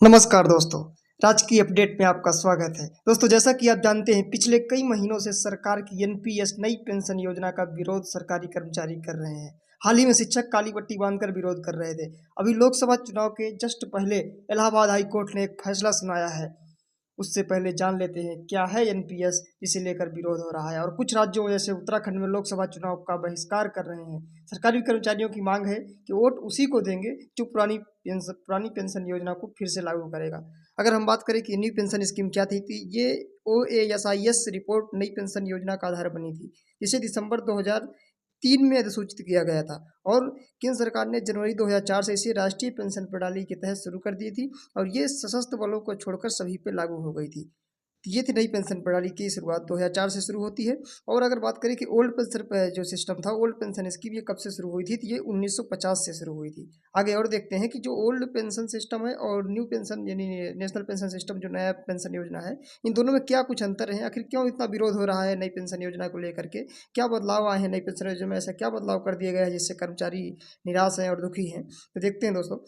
नमस्कार दोस्तों। आज की अपडेट में आपका स्वागत है। दोस्तों, जैसा कि आप जानते हैं, पिछले कई महीनों से सरकार की एनपीएस नई पेंशन योजना का विरोध सरकारी कर्मचारी कर रहे हैं। हाल ही में शिक्षक काली पट्टी बांधकर विरोध कर रहे थे। अभी लोकसभा चुनाव के जस्ट पहले इलाहाबाद हाई कोर्ट ने एक फैसला सुनाया है। उससे पहले जान लेते हैं क्या है एनपीएस, इसे लेकर विरोध हो रहा है और कुछ राज्यों जैसे उत्तराखंड में लोकसभा चुनाव का बहिष्कार कर रहे हैं। सरकारी कर्मचारियों की मांग है कि वोट उसी को देंगे जो पुरानी पेंशन योजना को फिर से लागू करेगा। अगर हम बात करें कि न्यू पेंशन स्कीम क्या थी, तो ये OASIS रिपोर्ट नई पेंशन योजना का आधार बनी थी, जिसे दिसंबर 2003 में अधिसूचित किया गया था और केंद्र सरकार ने जनवरी 2004 से इसे राष्ट्रीय पेंशन प्रणाली के तहत शुरू कर दी थी और ये सशस्त्र बलों को छोड़कर सभी पे लागू हो गई थी। ये थी नई पेंशन प्रणाली की शुरुआत 2004 से शुरू होती है। और अगर बात करें कि ओल्ड पेंशन जो सिस्टम था, ओल्ड पेंशन स्कीम, ये कब से शुरू हुई थी, तो ये 1950 से शुरू हुई थी। आगे और देखते हैं कि जो ओल्ड पेंशन सिस्टम है और न्यू पेंशन यानी नेशनल पेंशन सिस्टम जो नया पेंशन योजना है, इन दोनों में क्या कुछ अंतर है, आखिर क्यों इतना विरोध हो रहा है नई पेंशन योजना को लेकर के, क्या बदलाव आए हैं नई पेंशन योजना में, ऐसा क्या बदलाव कर दिया गया है जिससे कर्मचारी निराश हैं और दुखी हैं। तो देखते हैं दोस्तों,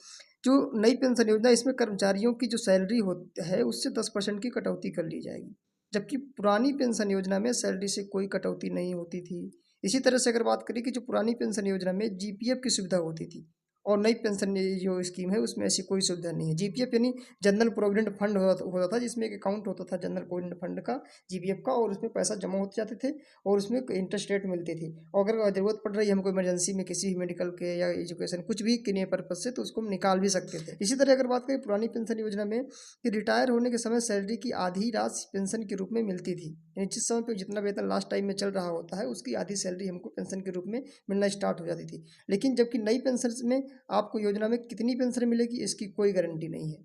जो नई पेंशन योजना, इसमें कर्मचारियों की जो सैलरी होती है उससे 10% की कटौती कर ली जाएगी, जबकि पुरानी पेंशन योजना में सैलरी से कोई कटौती नहीं होती थी। इसी तरह से अगर बात करें कि जो पुरानी पेंशन योजना में जीपीएफ की सुविधा होती थी और नई पेंशन ये जो स्कीम है उसमें ऐसी कोई सुविधा नहीं है। जीपीएफ यानी जनरल प्रोविडेंट फंड होता था, जिसमें एक अकाउंट होता था जनरल प्रोविडेंट फंड का, जीपीएफ का, और उसमें पैसा जमा होते जाते थे और उसमें इंटरेस्ट रेट मिलती थी। और अगर ज़रूरत पड़ रही है हमको इमरजेंसी में किसी भी मेडिकल के या एजुकेशन कुछ भी के लिए पर्पज से, तो उसको हम निकाल भी सकते थे। इसी तरह अगर बात करें पुरानी पेंशन योजना में, कि रिटायर होने के समय सैलरी की आधी राशि पेंशन के रूप में मिलती थी, यानी जिस समय पे जितना वेतन लास्ट टाइम में चल रहा होता है उसकी आधी सैलरी हमको पेंशन के रूप में मिलना स्टार्ट हो जाती थी। लेकिन जबकि नई पेंशन में आपको योजना में कितनी पेंशन मिलेगी इसकी कोई गारंटी नहीं है।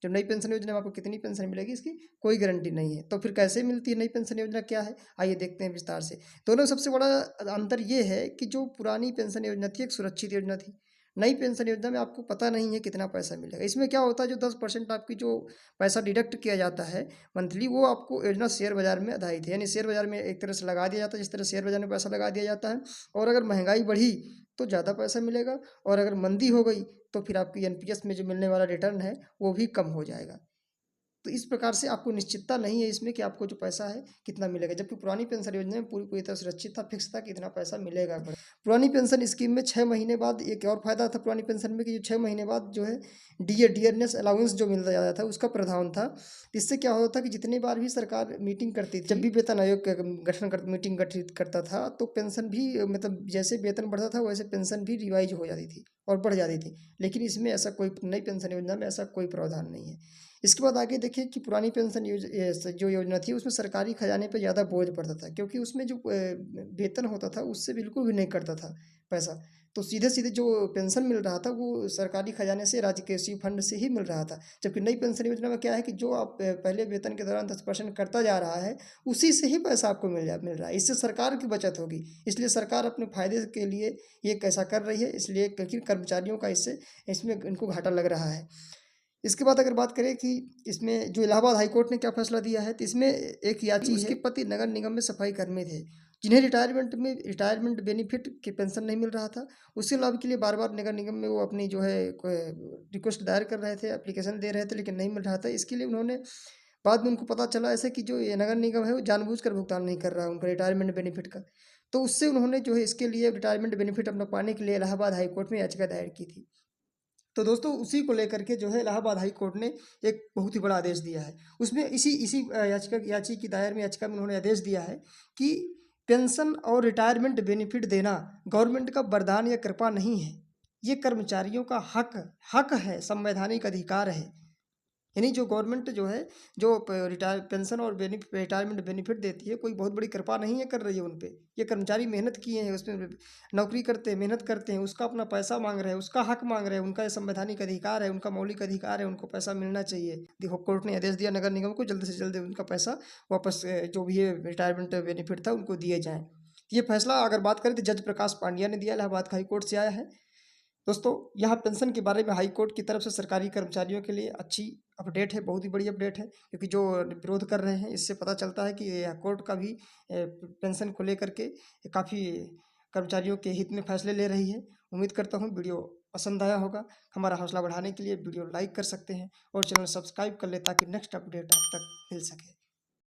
जो नई पेंशन योजना में आपको कितनी पेंशन मिलेगी इसकी कोई गारंटी नहीं है। तो फिर कैसे मिलती है नई पेंशन योजना, क्या है, आइए देखते हैं विस्तार से। दोनों सबसे बड़ा अंतर ये है कि जो पुरानी पेंशन योजना थी एक सुरक्षित योजना थी। नई पेंशन योजना में आपको पता नहीं है कितना पैसा मिलेगा। इसमें क्या होता है, जो 10% आपकी जो पैसा डिडक्ट किया जाता है मंथली, वो आपको योजना शेयर बाजार में आधारित है, यानी शेयर बाजार में एक तरह से लगा दिया जाता है, जिस तरह शेयर बाजार में पैसा लगा दिया जाता है। और अगर महंगाई बढ़ी तो ज़्यादा पैसा मिलेगा, और अगर मंदी हो गई तो फिर आपकी एनपीएस में जो मिलने वाला रिटर्न है वो भी कम हो जाएगा। तो इस प्रकार से आपको निश्चितता नहीं है इसमें कि आपको जो पैसा है कितना मिलेगा, जबकि पुरानी पेंशन योजना में पूरी पूरी तरह सुरक्षित था, फिक्स था कि इतना पैसा मिलेगा। पुरानी पेंशन स्कीम में 6 महीने बाद एक और फायदा था पुरानी पेंशन में, कि जो 6 महीने बाद जो है डियरनेस अलाउंस जो मिलता जाता था उसका प्रावधान था। इससे क्या होता था कि जितनी बार भी सरकार मीटिंग करती थी, जब भी वेतन आयोग का मीटिंग गठित करता था, तो पेंशन भी मतलब जैसे वेतन बढ़ता था वैसे पेंशन भी रिवाइज हो जाती थी और बढ़ जाती थी। लेकिन इसमें ऐसा कोई, नई पेंशन योजना में ऐसा कोई प्रावधान नहीं है। इसके बाद आगे देखिए कि पुरानी पेंशन जो योजना थी उसमें सरकारी खजाने पे ज़्यादा बोझ पड़ता था, क्योंकि उसमें जो वेतन होता था उससे बिल्कुल भी नहीं कटता था पैसा। तो सीधे सीधे जो पेंशन मिल रहा था वो सरकारी खजाने से, राजकोषीय फंड से ही मिल रहा था। जबकि नई पेंशन योजना में क्या है कि जो आप पहले वेतन के दौरान 10% करता जा रहा है, उसी से ही पैसा आपको मिल रहा है। इससे सरकार की बचत होगी, इसलिए सरकार अपने फायदे के लिए ये कैसा कर रही है, इसलिए क्योंकि कर्मचारियों का इसमें इनको घाटा लग रहा है। इसके बाद अगर बात करें कि इसमें जो इलाहाबाद हाई कोर्ट ने क्या फैसला दिया है, तो इसमें एक याची उसके पति नगर निगम में सफाई कर्मी थे, जिन्हें रिटायरमेंट बेनिफिट के पेंशन नहीं मिल रहा था। उसके लाभ के लिए बार बार नगर निगम में वो अपनी जो है रिक्वेस्ट दायर कर रहे थे, एप्लीकेशन दे रहे थे, लेकिन नहीं मिल रहा था। इसके लिए उन्होंने, बाद में उनको पता चला ऐसे कि जो ये नगर निगम है वो जानबूझकर भुगतान नहीं कर रहा है उनका रिटायरमेंट बेनिफिट का। तो उससे उन्होंने जो है इसके लिए रिटायरमेंट बेनिफिट अपना पाने के लिए इलाहाबाद हाई कोर्ट में याचिका दायर की थी। तो दोस्तों, उसी को लेकर के जो है इलाहाबाद हाई कोर्ट ने एक बहुत ही बड़ा आदेश दिया है। उसमें इसी इसी याची की दायर में याचिका में उन्होंने आदेश दिया है कि पेंशन और रिटायरमेंट बेनिफिट देना गवर्नमेंट का वरदान या कृपा नहीं है, ये कर्मचारियों का हक है, संवैधानिक अधिकार है। यानी जो गवर्नमेंट जो है, जो रिटायर पेंशन और रिटायरमेंट बेनिफिट देती है, कोई बहुत बड़ी कृपा नहीं है कर रही है उन पे। ये कर्मचारी मेहनत किए हैं, उसमें नौकरी करते हैं, मेहनत करते हैं, उसका अपना पैसा मांग रहे हैं, उसका हक मांग रहे हैं, उनका ये संवैधानिक अधिकार है, उनका मौलिक अधिकार है, उनको पैसा मिलना चाहिए। देखो, कोर्ट ने आदेश दिया नगर निगम को जल्द से जल्द उनका पैसा वापस, जो भी ये रिटायरमेंट बेनिफिट था उनको दिए जाएँ। ये फैसला अगर बात करें तो जज प्रकाश पांड्या ने दिया, इलाहाबाद हाई कोर्ट से आया है। दोस्तों, यहाँ पेंशन के बारे में हाई कोर्ट की तरफ से सरकारी कर्मचारियों के लिए अच्छी अपडेट है, बहुत ही बड़ी अपडेट है, क्योंकि जो विरोध कर रहे हैं इससे पता चलता है कि यह कोर्ट का भी पेंशन को लेकर के काफ़ी कर्मचारियों के हित में फैसले ले रही है। उम्मीद करता हूँ वीडियो पसंद आया होगा। हमारा हौसला बढ़ाने के लिए वीडियो लाइक कर सकते हैं और चैनल सब्सक्राइब कर ले ताकि नेक्स्ट अपडेट आप तक मिल सके।